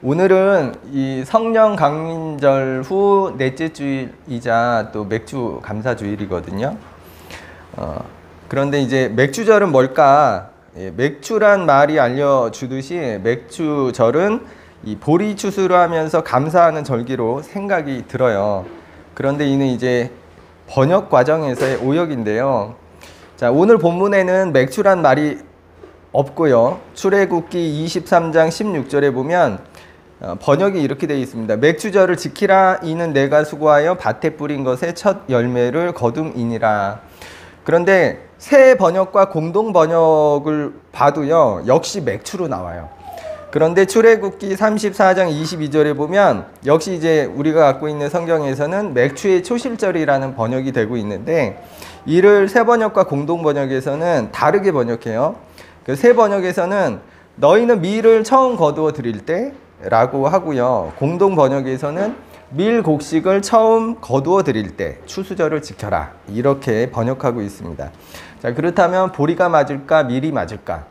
오늘은 이 성령 강림절 후 넷째 주일이자 또 맥주 감사 주일이거든요. 그런데 이제 맥주절은 뭘까? 맥주란 말이 알려주듯이 맥주절은 이 보리 추수를 하면서 감사하는 절기로 생각이 들어요. 그런데 이는 이제 번역 과정에서의 오역인데요. 자, 오늘 본문에는 맥주란 말이 없고요. 출애굽기 23장 16절에 보면 번역이 이렇게 되어 있습니다. 맥주절을 지키라. 이는 내가 수고하여 밭에 뿌린 것의 첫 열매를 거둠이니라. 그런데 새 번역과 공동 번역을 봐도요, 역시 맥주로 나와요. 그런데 출애굽기 34장 22절에 보면 역시 이제 우리가 갖고 있는 성경에서는 맥주의 초실절이라는 번역이 되고 있는데, 이를 새 번역과 공동 번역에서는 다르게 번역해요. 그 새 번역에서는 너희는 밀을 처음 거두어 드릴 때 라고 하고요. 공동 번역에서는 밀 곡식을 처음 거두어 드릴 때 추수절을 지켜라, 이렇게 번역하고 있습니다. 자, 그렇다면 보리가 맞을까 밀이 맞을까?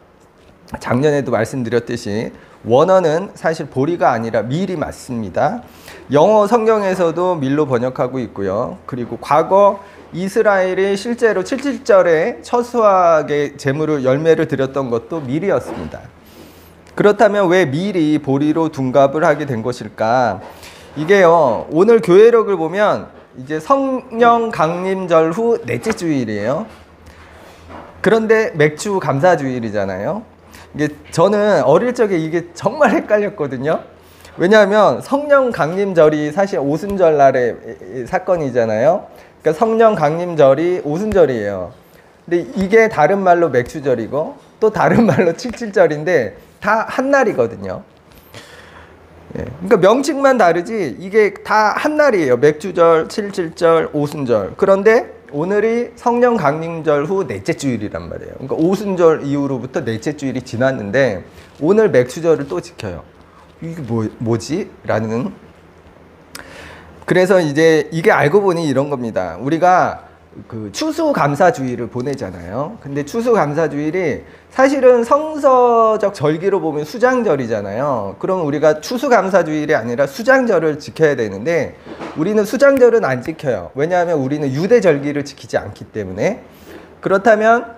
작년에도 말씀드렸듯이 원어는 사실 보리가 아니라 밀이 맞습니다. 영어 성경에서도 밀로 번역하고 있고요. 그리고 과거 이스라엘이 실제로 77절에 첫 수확의 제물을 열매를 드렸던 것도 밀이었습니다. 그렇다면 왜 밀이 보리로 둔갑을 하게 된 것일까? 이게요, 오늘 교회력을 보면 이제 성령 강림절 후 넷째 주일이에요. 그런데 맥주 감사 주일이잖아요. 이게 저는 어릴 적에 이게 정말 헷갈렸거든요. 왜냐하면 성령 강림절이 사실 오순절 날의 사건이잖아요. 그러니까 성령 강림절이 오순절이에요. 근데 이게 다른 말로 맥주절이고 또 다른 말로 칠칠절인데 다 한 날이거든요. 예, 그러니까 명칭만 다르지 이게 다 한 날이에요. 맥주절, 칠칠절, 오순절. 그런데 오늘이 성령 강림절 후 넷째 주일이란 말이에요. 그러니까 오순절 이후로부터 넷째 주일이 지났는데 오늘 맥주절을 또 지켜요. 이게 뭐지? 라는. 그래서 이제 이게 알고 보니 이런 겁니다. 우리가 그 추수감사주일을 보내잖아요. 근데 추수감사주일이 사실은 성서적 절기로 보면 수장절이잖아요. 그럼 우리가 추수감사주일이 아니라 수장절을 지켜야 되는데 우리는 수장절은 안 지켜요. 왜냐하면 우리는 유대절기를 지키지 않기 때문에. 그렇다면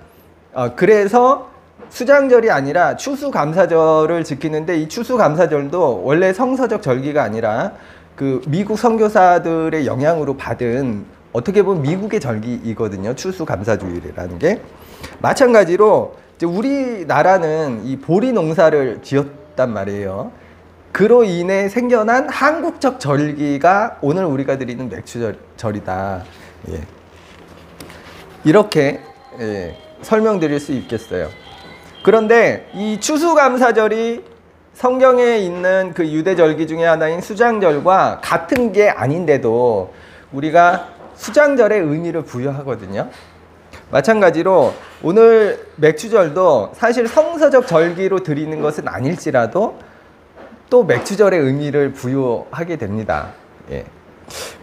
그래서 수장절이 아니라 추수감사절을 지키는데, 이 추수감사절도 원래 성서적 절기가 아니라 그 미국 선교사들의 영향으로 받은, 어떻게 보면 미국의 절기이거든요. 추수감사주일이라는 게. 마찬가지로 이제 우리나라는 이 보리 농사를 지었단 말이에요. 그로 인해 생겨난 한국적 절기가 오늘 우리가 드리는 맥주절이다. 예. 이렇게 설명드릴 수 있겠어요. 그런데 이 추수감사절이 성경에 있는 그 유대절기 중에 하나인 수장절과 같은 게 아닌데도 우리가 수장절의 의미를 부여하거든요. 마찬가지로 오늘 맥주절도 사실 성서적 절기로 드리는 것은 아닐지라도 또 맥주절의 의미를 부여하게 됩니다. 예.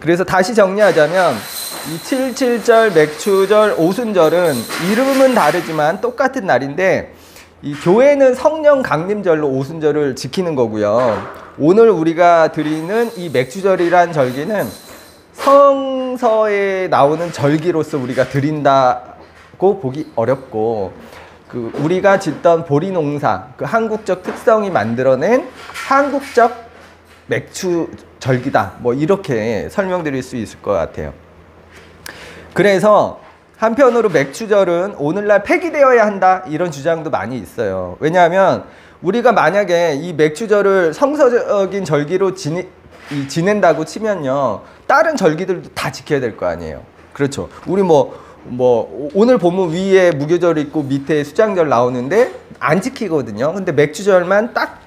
그래서 다시 정리하자면 이 77절, 맥주절, 오순절은 이름은 다르지만 똑같은 날인데, 이 교회는 성령 강림절로 오순절을 지키는 거고요. 오늘 우리가 드리는 이 맥주절이란 절기는 성서에 나오는 절기로서 우리가 드린다고 보기 어렵고, 그 우리가 짓던 보리 농사, 그 한국적 특성이 만들어낸 한국적 맥주 절기다, 뭐 이렇게 설명드릴 수 있을 것 같아요. 그래서 한편으로 맥주절은 오늘날 폐기되어야 한다, 이런 주장도 많이 있어요. 왜냐하면 우리가 만약에 이 맥주절을 성서적인 절기로 지낸다고 치면요, 다른 절기들도 다 지켜야 될 거 아니에요. 그렇죠. 우리 오늘 보면 위에 무교절 있고 밑에 수장절 나오는데 안 지키거든요. 근데 맥주절만 딱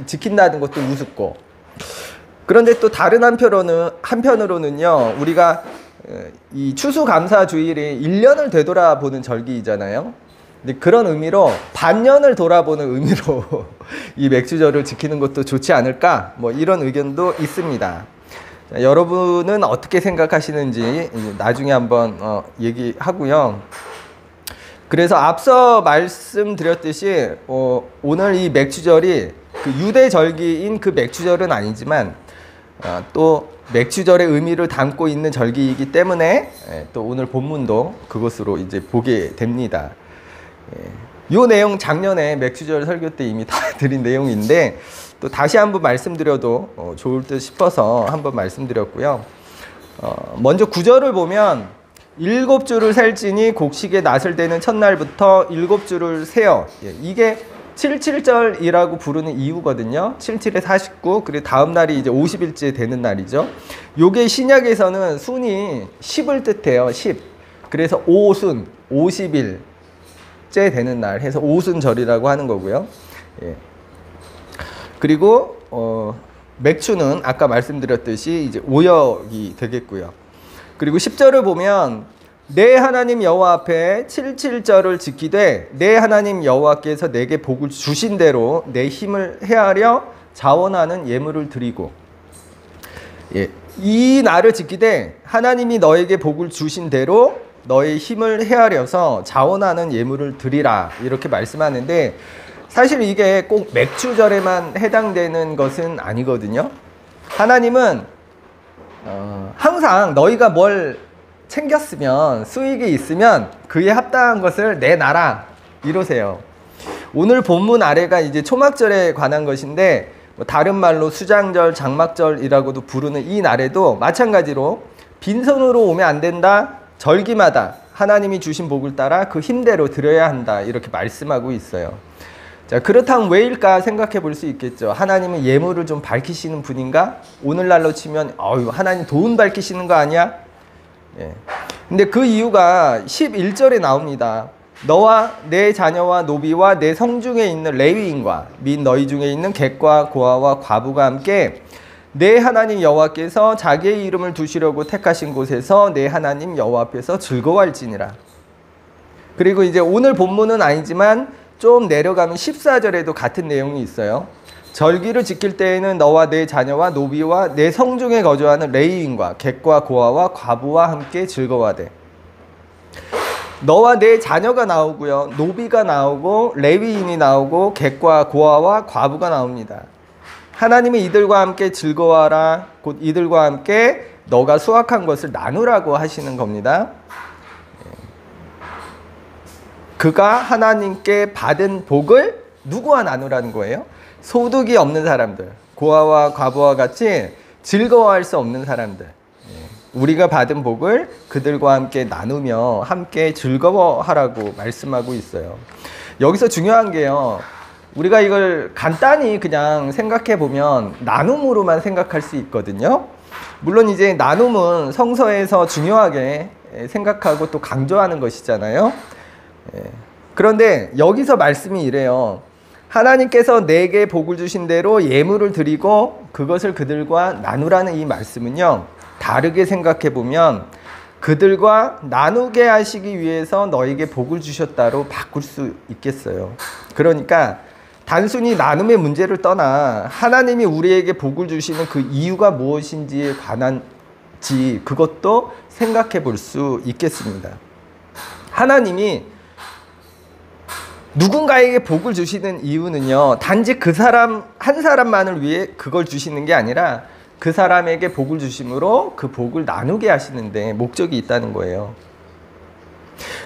지킨다는 것도 우습고. 그런데 또 다른 한편으로는요, 우리가 이 추수감사주일이 1년을 되돌아보는 절기이잖아요. 근데 그런 의미로 반년을 돌아보는 의미로 이 맥주절을 지키는 것도 좋지 않을까, 뭐 이런 의견도 있습니다. 자, 여러분은 어떻게 생각하시는지 나중에 한번 얘기하고요. 그래서 앞서 말씀드렸듯이 오늘 이 맥주절이 그 유대 절기인 그 맥주절은 아니지만 또 맥주절의 의미를 담고 있는 절기이기 때문에 또 오늘 본문도 그것으로 이제 보게 됩니다. 이 내용 작년에 맥주절 설교 때 이미 다 드린 내용인데 또 다시 한번 말씀드려도 좋을 듯 싶어서 한번 말씀드렸고요. 먼저 9절을 보면 7주를 셀지니 곡식의 낫을 대는 첫날부터 7주를 세어, 이게 77절이라고 부르는 이유거든요. 77에 49, 그리고 다음 날이 이제 50일째 되는 날이죠. 요게 신약에서는 순이 10을 뜻해요. 10. 그래서 오순, 50일째 되는 날 해서 오순절이라고 하는 거고요. 예. 그리고 맥주는 아까 말씀드렸듯이 이제 오역이 되겠고요. 그리고 10절을 보면 내 하나님 여호와 앞에 77절을 지키되 내 하나님 여호와께서 내게 복을 주신 대로 내 힘을 헤아려 자원하는 예물을 드리고, 이 날을 지키되 하나님이 너에게 복을 주신 대로 너의 힘을 헤아려서 자원하는 예물을 드리라, 이렇게 말씀하는데 사실 이게 꼭 맥주절에만 해당되는 것은 아니거든요. 하나님은 항상 너희가 뭘 챙겼으면, 수익이 있으면 그에 합당한 것을 내놔라, 이러세요. 오늘 본문 아래가 이제 초막절에 관한 것인데 다른 말로 수장절, 장막절이라고도 부르는 이 날에도 마찬가지로 빈손으로 오면 안 된다. 절기마다 하나님이 주신 복을 따라 그 힘대로 드려야 한다, 이렇게 말씀하고 있어요. 자, 그렇다면 왜일까 생각해 볼 수 있겠죠. 하나님은 예물을 좀 밝히시는 분인가? 오늘날로 치면 하나님 돈 밝히시는 거 아니야? 근데 그 이유가 11절에 나옵니다. 너와 내 자녀와 노비와 내 성중에 있는 레위인과 및 너희 중에 있는 객과 고아와 과부가 함께 내 하나님 여호와께서 자기의 이름을 두시려고 택하신 곳에서 내 하나님 여호와 앞에서 즐거워할지니라. 그리고 이제 오늘 본문은 아니지만 좀 내려가면 14절에도 같은 내용이 있어요. 절기를 지킬 때에는 너와 내 자녀와 노비와 내 성중에 거주하는 레위인과 객과 고아와 과부와 함께 즐거워하되. 너와 내 자녀가 나오고요, 노비가 나오고 레위인이 나오고 객과 고아와 과부가 나옵니다. 하나님은 이들과 함께 즐거워하라, 곧 이들과 함께 너가 수확한 것을 나누라고 하시는 겁니다. 그가 하나님께 받은 복을 누구와 나누라는 거예요? 소득이 없는 사람들, 고아와 과부와 같이 즐거워할 수 없는 사람들, 우리가 받은 복을 그들과 함께 나누며 함께 즐거워하라고 말씀하고 있어요. 여기서 중요한 게요, 우리가 이걸 간단히 그냥 생각해 보면 나눔으로만 생각할 수 있거든요. 물론 이제 나눔은 성서에서 중요하게 생각하고 또 강조하는 것이잖아요. 그런데 여기서 말씀이 이래요. 하나님께서 내게 복을 주신 대로 예물을 드리고 그것을 그들과 나누라는 이 말씀은요, 다르게 생각해 보면 그들과 나누게 하시기 위해서 너에게 복을 주셨다로 바꿀 수 있겠어요. 그러니까 단순히 나눔의 문제를 떠나 하나님이 우리에게 복을 주시는 그 이유가 무엇인지에 관한지 그것도 생각해 볼 수 있겠습니다. 하나님이 누군가에게 복을 주시는 이유는요, 단지 그 사람 한 사람만을 위해 그걸 주시는 게 아니라 그 사람에게 복을 주심으로 그 복을 나누게 하시는데 목적이 있다는 거예요.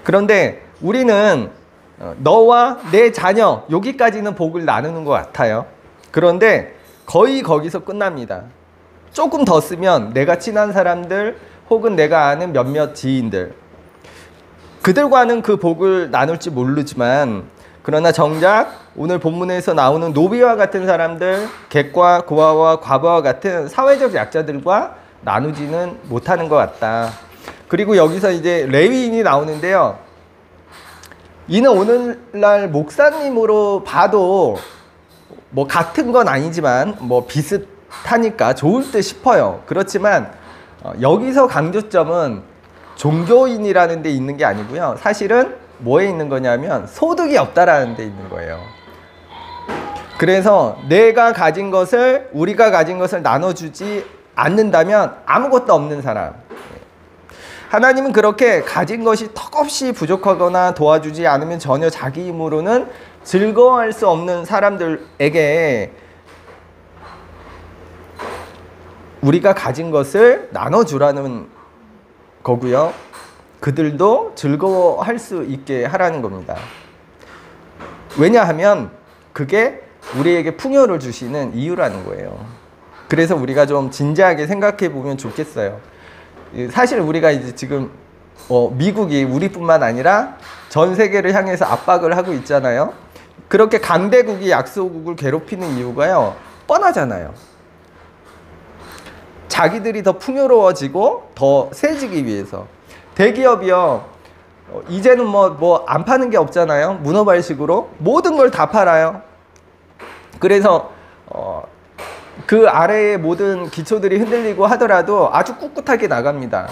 그런데 우리는 너와 내 자녀, 여기까지는 복을 나누는 것 같아요. 그런데 거의 거기서 끝납니다. 조금 더 쓰면 내가 친한 사람들 혹은 내가 아는 몇몇 지인들, 그들과는 그 복을 나눌지 모르지만, 그러나 정작 오늘 본문에서 나오는 노비와 같은 사람들, 객과 고아와 과부와 같은 사회적 약자들과 나누지는 못하는 것 같다. 그리고 여기서 이제 레위인이 나오는데요, 이는 오늘날 목사님으로 봐도 뭐 같은 건 아니지만 뭐 비슷하니까 좋을 듯 싶어요. 그렇지만 여기서 강조점은 종교인이라는 데 있는 게 아니고요, 사실은 뭐에 있는 거냐면 소득이 없다라는 데 있는 거예요. 그래서 내가 가진 것을, 우리가 가진 것을 나눠주지 않는다면 아무것도 없는 사람, 하나님은 그렇게 가진 것이 턱없이 부족하거나 도와주지 않으면 전혀 자기 힘으로는 즐거워할 수 없는 사람들에게 우리가 가진 것을 나눠주라는 거고요. 그들도 즐거워할 수 있게 하라는 겁니다. 왜냐하면 그게 우리에게 풍요를 주시는 이유라는 거예요. 그래서 우리가 좀 진지하게 생각해 보면 좋겠어요. 사실 우리가 이제 지금 미국이 우리뿐만 아니라 전 세계를 향해서 압박을 하고 있잖아요. 그렇게 강대국이 약소국을 괴롭히는 이유가요, 뻔하잖아요. 자기들이 더 풍요로워지고 더 세지기 위해서. 대기업이요, 이제는 뭐 안 파는 게 없잖아요. 문어발식으로 모든 걸 다 팔아요. 그래서 그 아래의 모든 기초들이 흔들리고 하더라도 아주 꿋꿋하게 나갑니다.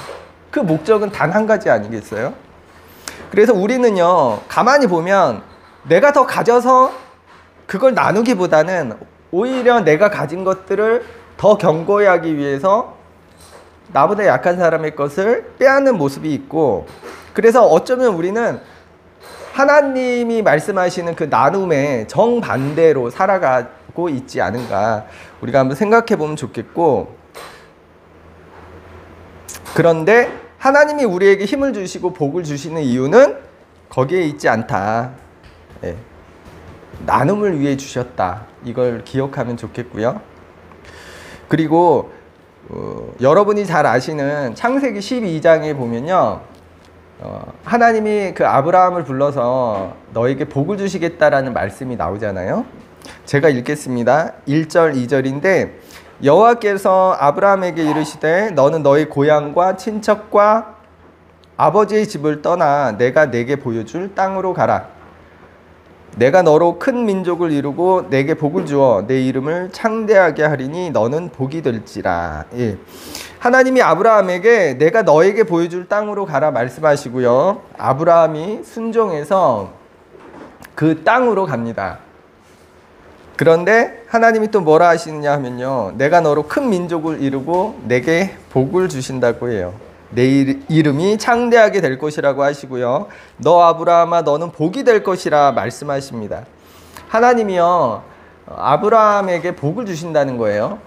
그 목적은 단 한 가지 아니겠어요? 그래서 우리는요, 가만히 보면 내가 더 가져서 그걸 나누기보다는 오히려 내가 가진 것들을 더 견고히 하기 위해서 나보다 약한 사람의 것을 빼앗는 모습이 있고, 그래서 어쩌면 우리는 하나님이 말씀하시는 그 나눔의 정반대로 살아가고 있지 않은가, 우리가 한번 생각해 보면 좋겠고, 그런데 하나님이 우리에게 힘을 주시고 복을 주시는 이유는 거기에 있지 않다. 예. 나눔을 위해 주셨다. 이걸 기억하면 좋겠고요. 그리고 여러분이 잘 아시는 창세기 12장에 보면요, 하나님이 그 아브라함을 불러서 너에게 복을 주시겠다라는 말씀이 나오잖아요. 제가 읽겠습니다. 1절 2절인데 여호와께서 아브라함에게 이르시되 너는 너희 고향과 친척과 아버지의 집을 떠나 내가 내게 보여줄 땅으로 가라. 내가 너로 큰 민족을 이루고 내게 복을 주어 내 이름을 창대하게 하리니 너는 복이 될지라. 예. 하나님이 아브라함에게 내가 너에게 보여줄 땅으로 가라 말씀하시고요. 아브라함이 순종해서 그 땅으로 갑니다. 그런데 하나님이 또 뭐라 하시느냐 하면요, 내가 너로 큰 민족을 이루고 내게 복을 주신다고 해요. 내 이름이 창대하게 될 것이라고 하시고요. 너 아브라함아 너는 복이 될 것이라 말씀하십니다. 하나님이요, 아브라함에게 복을 주신다는 거예요.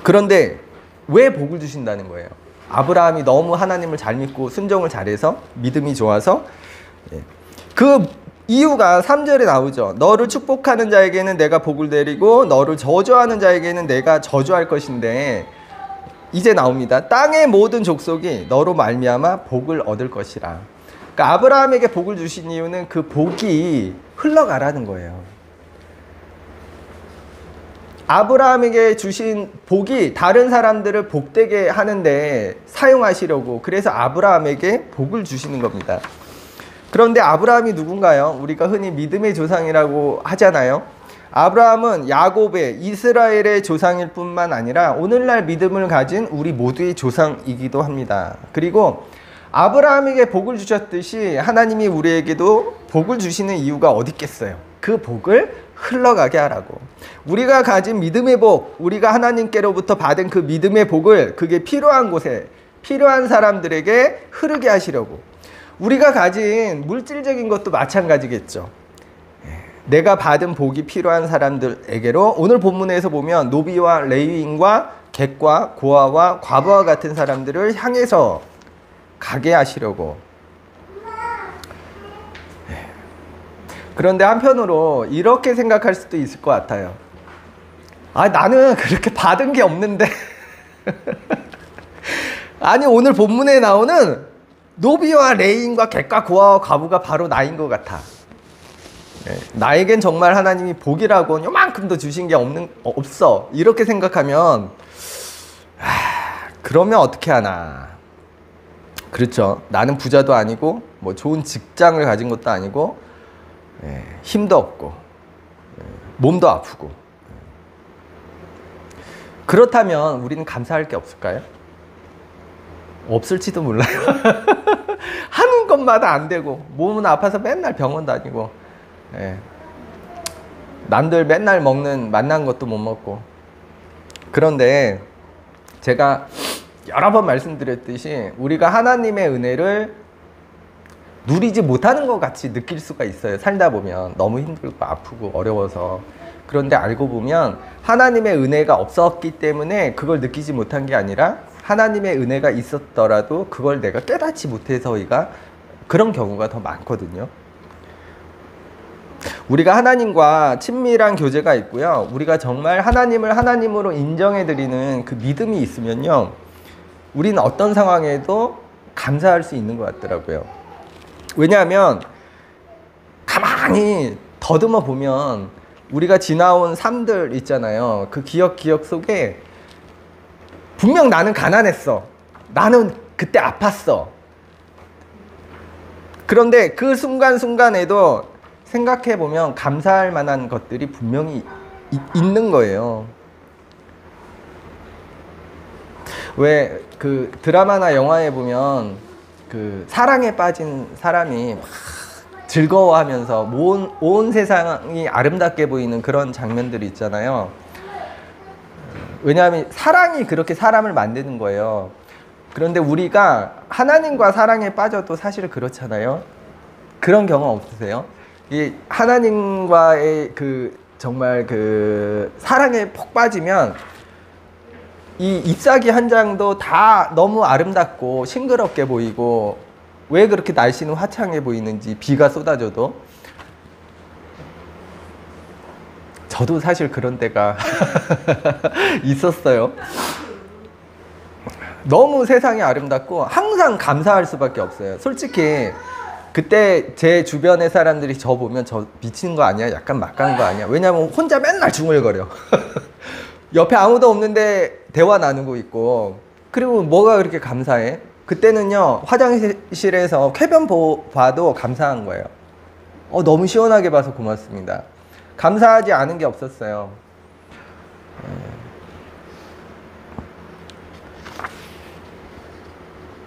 그런데 왜 복을 주신다는 거예요? 아브라함이 너무 하나님을 잘 믿고 순종을 잘해서, 믿음이 좋아서. 그 이유가 3절에 나오죠. 너를 축복하는 자에게는 내가 복을 내리고 너를 저주하는 자에게는 내가 저주할 것인데, 이제 나옵니다. 땅의 모든 족속이 너로 말미암아 복을 얻을 것이라. 그러니까 아브라함에게 복을 주신 이유는 그 복이 흘러가라는 거예요. 아브라함에게 주신 복이 다른 사람들을 복되게 하는데 사용하시려고, 그래서 아브라함에게 복을 주시는 겁니다. 그런데 아브라함이 누군가요? 우리가 흔히 믿음의 조상이라고 하잖아요. 아브라함은 야곱의, 이스라엘의 조상일 뿐만 아니라 오늘날 믿음을 가진 우리 모두의 조상이기도 합니다. 그리고 아브라함에게 복을 주셨듯이 하나님이 우리에게도 복을 주시는 이유가 어디 있겠어요? 그 복을 흘러가게 하라고. 우리가 가진 믿음의 복, 우리가 하나님께로부터 받은 그 믿음의 복을 그게 필요한 곳에, 필요한 사람들에게 흐르게 하시려고. 우리가 가진 물질적인 것도 마찬가지겠죠. 내가 받은 복이 필요한 사람들에게로, 오늘 본문에서 보면 노비와 레위인과 객과 고아와 과부와 같은 사람들을 향해서 가게 하시려고. 그런데 한편으로 이렇게 생각할 수도 있을 것 같아요. 아, 나는 그렇게 받은 게 없는데. 아니, 오늘 본문에 나오는 노비와 레위인과 객과 고아와 과부가 바로 나인 것 같아. 나에겐 정말 하나님이 복이라고 요만큼도 주신 게 없어. 이렇게 생각하면 그러면 어떻게 하나. 그렇죠. 나는 부자도 아니고 뭐 좋은 직장을 가진 것도 아니고 힘도 없고 몸도 아프고. 그렇다면 우리는 감사할 게 없을까요? 없을지도 몰라요. 하는 것마다 안 되고 몸은 아파서 맨날 병원 다니고, 남들 맨날 먹는 맛난 것도 못 먹고. 그런데 제가 여러 번 말씀드렸듯이 우리가 하나님의 은혜를 누리지 못하는 것 같이 느낄 수가 있어요. 살다 보면 너무 힘들고 아프고 어려워서. 그런데 알고 보면 하나님의 은혜가 없었기 때문에 그걸 느끼지 못한 게 아니라 하나님의 은혜가 있었더라도 그걸 내가 깨닫지 못해서이가 그런 경우가 더 많거든요. 우리가 하나님과 친밀한 교제가 있고요. 우리가 정말 하나님을 하나님으로 인정해드리는 그 믿음이 있으면요. 우리는 어떤 상황에도 감사할 수 있는 것 같더라고요. 왜냐하면 가만히 더듬어 보면 우리가 지나온 삶들 있잖아요. 그 기억 속에 분명 나는 가난했어. 나는 그때 아팠어. 그런데 그 순간순간에도 생각해보면 감사할 만한 것들이 분명히 있는 거예요. 왜 그 드라마나 영화에 보면 그 사랑에 빠진 사람이 막 즐거워하면서 온 세상이 아름답게 보이는 그런 장면들이 있잖아요. 왜냐하면 사랑이 그렇게 사람을 만드는 거예요. 그런데 우리가 하나님과 사랑에 빠져도 사실 그렇잖아요. 그런 경험 없으세요? 이 하나님과의 그 정말 그 사랑에 폭 빠지면 이 잎사귀 한 장도 다 너무 아름답고 싱그럽게 보이고, 왜 그렇게 날씨는 화창해 보이는지, 비가 쏟아져도. 저도 사실 그런 때가 있었어요. 너무 세상이 아름답고 항상 감사할 수밖에 없어요. 솔직히 그때 제 주변의 사람들이 저 보면 저 미친 거 아니야? 약간 막간 거 아니야? 왜냐면 혼자 맨날 중얼거려. 옆에 아무도 없는데 대화 나누고 있고. 그리고 뭐가 그렇게 감사해? 그때는요, 화장실에서 쾌변 봐도 감사한 거예요. 너무 시원하게 봐서 고맙습니다. 감사하지 않은 게 없었어요.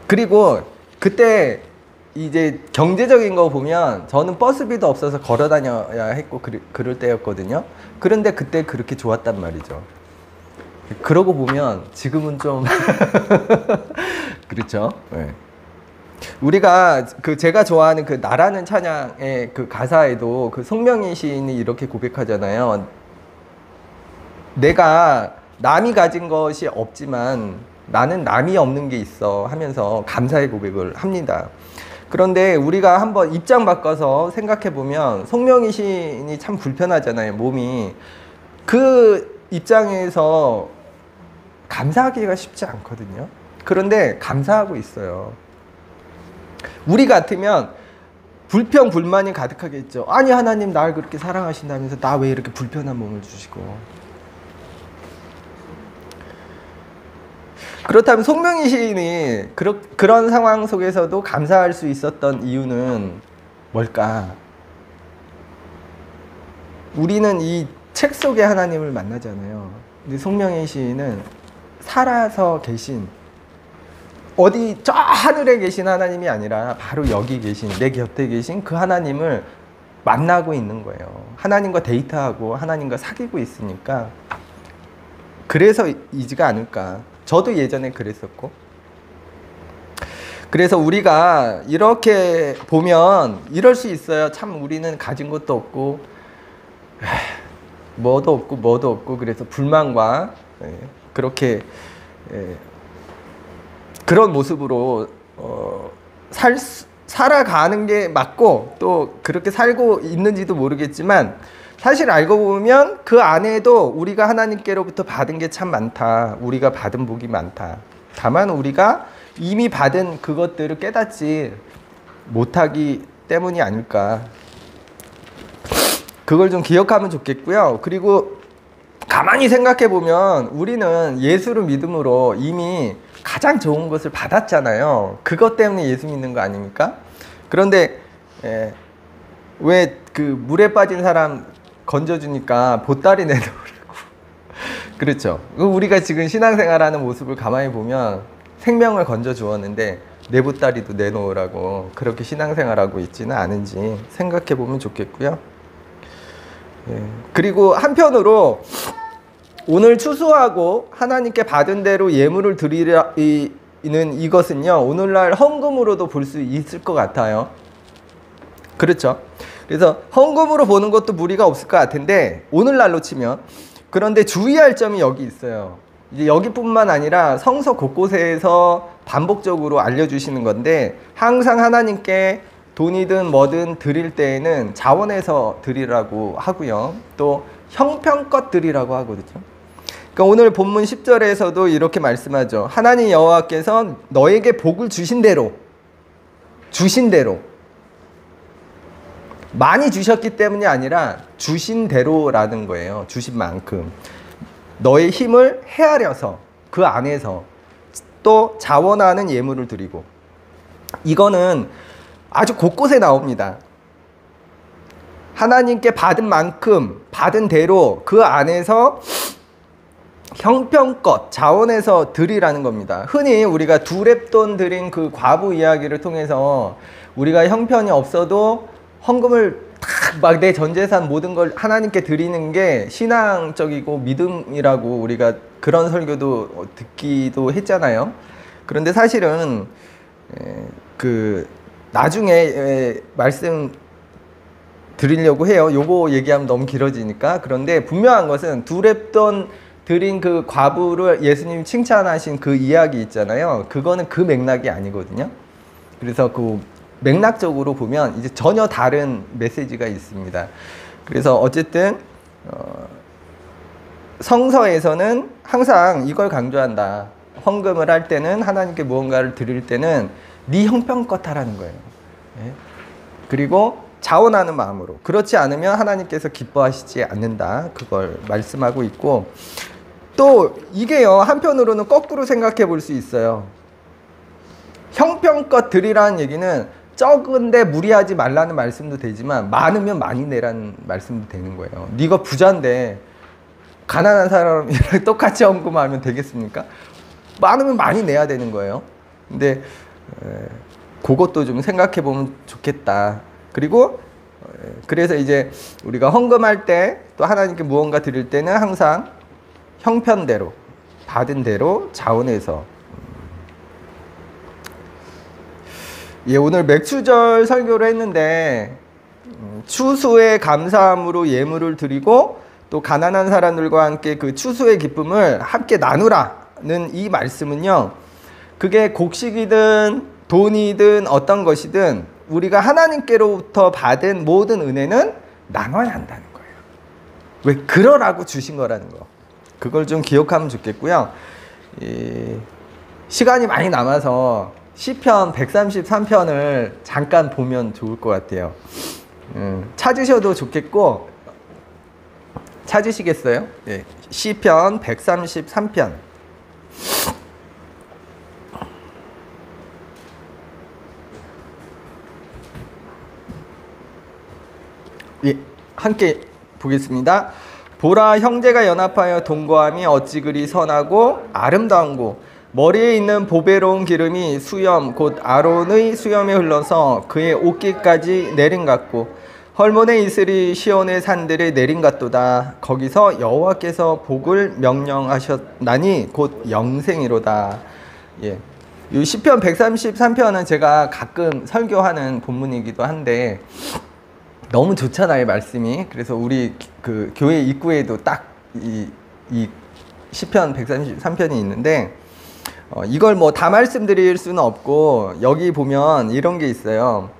그리고 그때 이제 경제적인 거 보면 저는 버스비도 없어서 걸어 다녀야 했고 그럴 때였거든요. 그런데 그때 그렇게 좋았단 말이죠. 그러고 보면 지금은 좀 그렇죠. 네. 우리가 그 제가 좋아하는 그 나라는 찬양의 그 가사에도 그 송명희 시인이 이렇게 고백하잖아요. 내가 남이 가진 것이 없지만 나는 남이 없는 게 있어 하면서 감사의 고백을 합니다. 그런데 우리가 한번 입장 바꿔서 생각해 보면 송명희 시인이 참 불편하잖아요, 몸이. 그 입장에서 감사하기가 쉽지 않거든요. 그런데 감사하고 있어요. 우리 같으면 불평, 불만이 가득하겠죠. 아니, 하나님 날 그렇게 사랑하신다면서 나 왜 이렇게 불편한 몸을 주시고. 그렇다면 송명희 시인이 그런 상황 속에서도 감사할 수 있었던 이유는 뭘까? 우리는 이 책 속에 하나님을 만나잖아요. 근데 송명희 시인은 살아서 계신, 어디 저 하늘에 계신 하나님이 아니라 바로 여기 계신, 내 곁에 계신 그 하나님을 만나고 있는 거예요. 하나님과 데이트하고 하나님과 사귀고 있으니까 그래서이지가 않을까. 저도 예전에 그랬었고. 그래서 우리가 이렇게 보면 이럴 수 있어요. 참 우리는 가진 것도 없고 뭐도 없고 그래서 불만과 그렇게 그런 모습으로 살아가는 게 맞고, 또 그렇게 살고 있는지도 모르겠지만 사실 알고 보면 그 안에도 우리가 하나님께로부터 받은 게 참 많다. 우리가 받은 복이 많다. 다만 우리가 이미 받은 그것들을 깨닫지 못하기 때문이 아닐까. 그걸 좀 기억하면 좋겠고요. 그리고 가만히 생각해 보면 우리는 예수를 믿음으로 이미 가장 좋은 것을 받았잖아요. 그것 때문에 예수 믿는 거 아닙니까? 그런데 왜 그 물에 빠진 사람 건져주니까 보따리 내놓으라고. 그렇죠. 우리가 지금 신앙생활하는 모습을 가만히 보면 생명을 건져 주었는데 내 보따리도 내놓으라고 그렇게 신앙생활하고 있지는 않은지 생각해 보면 좋겠고요. 그리고 한편으로 오늘 추수하고 하나님께 받은 대로 예물을 드리는 이것은요, 오늘날 헌금으로도 볼 수 있을 것 같아요. 그렇죠. 그래서 헌금으로 보는 것도 무리가 없을 것 같은데 오늘날로 치면, 그런데 주의할 점이 여기 있어요. 이제 여기뿐만 아니라 성서 곳곳에서 반복적으로 알려주시는 건데, 항상 하나님께 돈이든 뭐든 드릴 때에는 자원해서 드리라고 하고요. 또 형편껏 드리라고 하거든요. 그러니까 오늘 본문 10절에서도 이렇게 말씀하죠. 하나님 여호와께서 너에게 복을 주신 대로 많이 주셨기 때문이 아니라 주신 대로라는 거예요. 주신 만큼 너의 힘을 헤아려서 그 안에서 또 자원하는 예물을 드리고, 이거는 아주 곳곳에 나옵니다. 하나님께 받은 만큼 받은 대로 그 안에서 형편껏 자원해서 드리라는 겁니다. 흔히 우리가 두 렙돈 드린 그 과부 이야기를 통해서 우리가 형편이 없어도 헌금을 막 내 전재산 모든 걸 하나님께 드리는 게 신앙적이고 믿음이라고 우리가 그런 설교도 듣기도 했잖아요. 그런데 사실은 그 나중에 말씀 드리려고 해요. 요거 얘기하면 너무 길어지니까. 그런데 분명한 것은 두 렙돈 드린 그 과부를 예수님이 칭찬하신 그 이야기 있잖아요. 그거는 그 맥락이 아니거든요. 그래서 그 맥락적으로 보면 이제 전혀 다른 메시지가 있습니다. 그래서 어쨌든 성서에서는 항상 이걸 강조한다. 헌금을 할 때는, 하나님께 무언가를 드릴 때는 네 형편껏 하라는 거예요. 예? 그리고 자원하는 마음으로. 그렇지 않으면 하나님께서 기뻐하시지 않는다. 그걸 말씀하고 있고, 또 이게요, 한편으로는 거꾸로 생각해 볼 수 있어요. 형편껏 드리라는 얘기는 적은데 무리하지 말라는 말씀도 되지만, 많으면 많이 내라는 말씀도 되는 거예요. 네가 부자인데 가난한 사람이랑 똑같이 헌금하면 되겠습니까? 많으면 많이 내야 되는 거예요. 근데 그것도 좀 생각해 보면 좋겠다. 그리고 그래서 이제 우리가 헌금할 때, 또 하나님께 무언가 드릴 때는 항상 형편대로, 받은 대로 자원해서. 예, 오늘 맥추절 설교를 했는데 추수의 감사함으로 예물을 드리고 또 가난한 사람들과 함께 그 추수의 기쁨을 함께 나누라는 이 말씀은요, 그게 곡식이든 돈이든 어떤 것이든 우리가 하나님께로부터 받은 모든 은혜는 나눠야 한다는 거예요. 왜? 그러라고 주신 거라는 거. 그걸 좀 기억하면 좋겠고요. 시간이 많이 남아서 시편 133편을 잠깐 보면 좋을 것 같아요. 찾으셔도 좋겠고, 찾으시겠어요? 네. 시편 133편. 예, 함께 보겠습니다. 보라, 형제가 연합하여 동거함이 어찌 그리 선하고 아름다운고, 머리에 있는 보배로운 기름이 수염 곧 아론의 수염에 흘러서 그의 옷깃까지 내린 같고, 헐몬의 이슬이 시온의 산들에 내린 같도다. 거기서 여호와께서 복을 명령하셨나니 곧 영생이로다. 예. 이 시편 133편은 제가 가끔 설교하는 본문이기도 한데 너무 좋잖아요, 말씀이. 그래서 우리 그 교회 입구에도 딱 이 시편 133편이 있는데, 이걸 뭐 다 말씀드릴 수는 없고, 여기 보면 이런 게 있어요.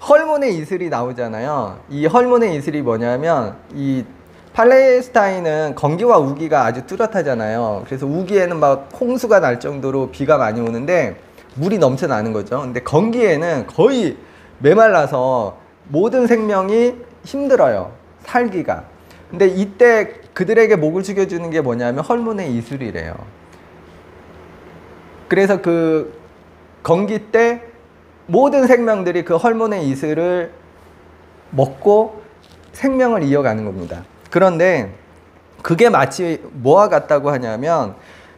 헐몬의 이슬이 나오잖아요. 이 헐몬의 이슬이 뭐냐면, 이 팔레스타인은 건기와 우기가 아주 뚜렷하잖아요. 그래서 우기에는 막 홍수가 날 정도로 비가 많이 오는데 물이 넘쳐나는 거죠. 근데 건기에는 거의 메말라서 모든 생명이 힘들어요, 살기가. 근데 이때 그들에게 목을 죽여주는 게 뭐냐면 헐몬의 이슬이래요. 그래서 그 건기 때 모든 생명들이 그 헐몬의 이슬을 먹고 생명을 이어가는 겁니다. 그런데 그게 마치 뭐와 같다고 하냐면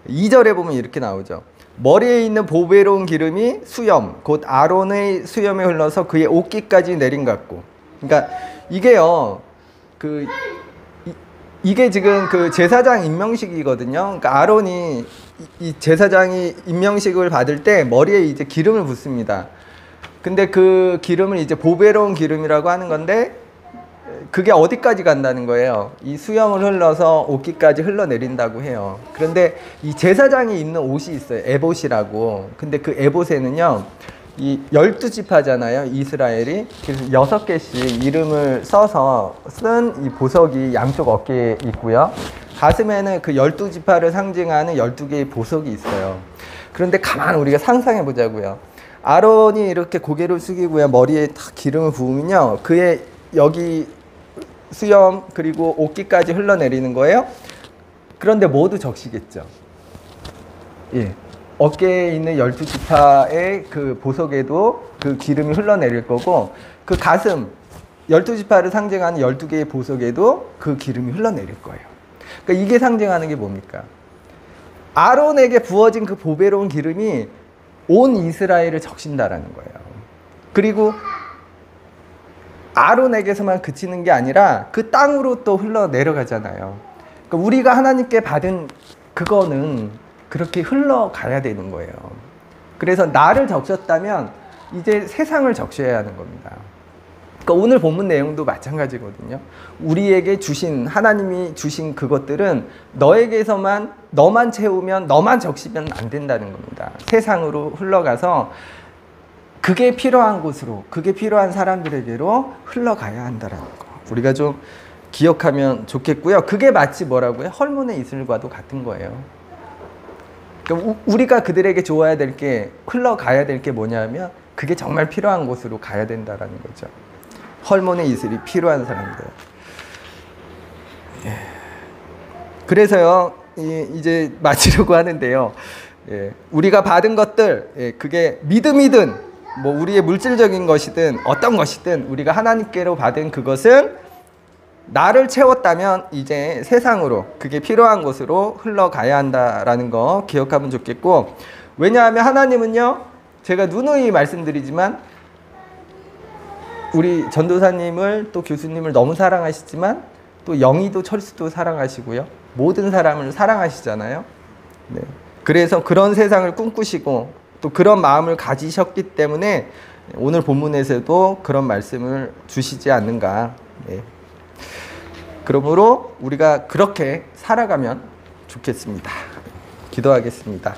2절에 보면 이렇게 나오죠. 머리에 있는 보배로운 기름이 수염 곧 아론의 수염에 흘러서 그의 옷깃까지 내린 것 같고. 그러니까 이게요, 이게 지금 그 제사장 임명식이거든요. 그러니까 아론이 이 제사장이 임명식을 받을 때 머리에 이제 기름을 붓습니다. 근데 그 기름을 이제 보배로운 기름이라고 하는 건데, 그게 어디까지 간다는 거예요? 이 수염을 흘러서 옷깃까지 흘러내린다고 해요. 그런데 이 제사장이 입는 옷이 있어요. 에봇이라고. 근데 그 에봇에는요, 이 12지파잖아요. 이스라엘이. 그래서 6개씩 이름을 써서 쓴 이 보석이 양쪽 어깨에 있고요. 가슴에는 그 12지파를 상징하는 12개의 보석이 있어요. 그런데 가만 우리가 상상해 보자고요. 아론이 이렇게 고개를 숙이고요. 머리에 탁 기름을 부으면요. 그의 여기 수염 그리고 옷깃까지 흘러내리는 거예요. 그런데 모두 적시겠죠. 예. 어깨에 있는 12지파의 그 보석에도 그 기름이 흘러내릴 거고, 그 가슴 12지파를 상징하는 12개의 보석에도 그 기름이 흘러내릴 거예요. 그러니까 이게 상징하는 게 뭡니까? 아론에게 부어진 그 보배로운 기름이 온 이스라엘을 적신다라는 거예요. 그리고 아론에게서만 그치는 게 아니라 그 땅으로 또 흘러내려가잖아요. 그러니까 우리가 하나님께 받은 그거는 그렇게 흘러가야 되는 거예요. 그래서 나를 적셨다면 이제 세상을 적셔야 하는 겁니다. 그러니까 오늘 본문 내용도 마찬가지거든요. 우리에게 주신, 하나님이 주신 그것들은 너에게서만, 너만 채우면, 너만 적시면 안 된다는 겁니다. 세상으로 흘러가서 그게 필요한 곳으로, 그게 필요한 사람들에게로 흘러가야 한다는 거. 우리가 좀 기억하면 좋겠고요. 그게 마치 뭐라고요? 헐문의 이슬과도 같은 거예요. 그러니까 우리가 그들에게 줘야 될 게, 흘러가야 될 게 뭐냐면 그게 정말 필요한 곳으로 가야 된다는 거죠. 헐몬의 이슬이 필요한 사람들. 예. 그래서요, 이제 마치려고 하는데요. 예. 우리가 받은 것들, 예. 그게 믿음이든, 뭐 우리의 물질적인 것이든, 어떤 것이든, 우리가 하나님께로 받은 그것은 나를 채웠다면 이제 세상으로, 그게 필요한 곳으로 흘러가야 한다라는 거 기억하면 좋겠고, 왜냐하면 하나님은요, 제가 누누이 말씀드리지만, 우리 전도사님을 또 교수님을 너무 사랑하시지만 또 영희도 철수도 사랑하시고요. 모든 사람을 사랑하시잖아요. 네. 그래서 그런 세상을 꿈꾸시고 또 그런 마음을 가지셨기 때문에 오늘 본문에서도 그런 말씀을 주시지 않는가. 네. 그러므로 우리가 그렇게 살아가면 좋겠습니다. 기도하겠습니다.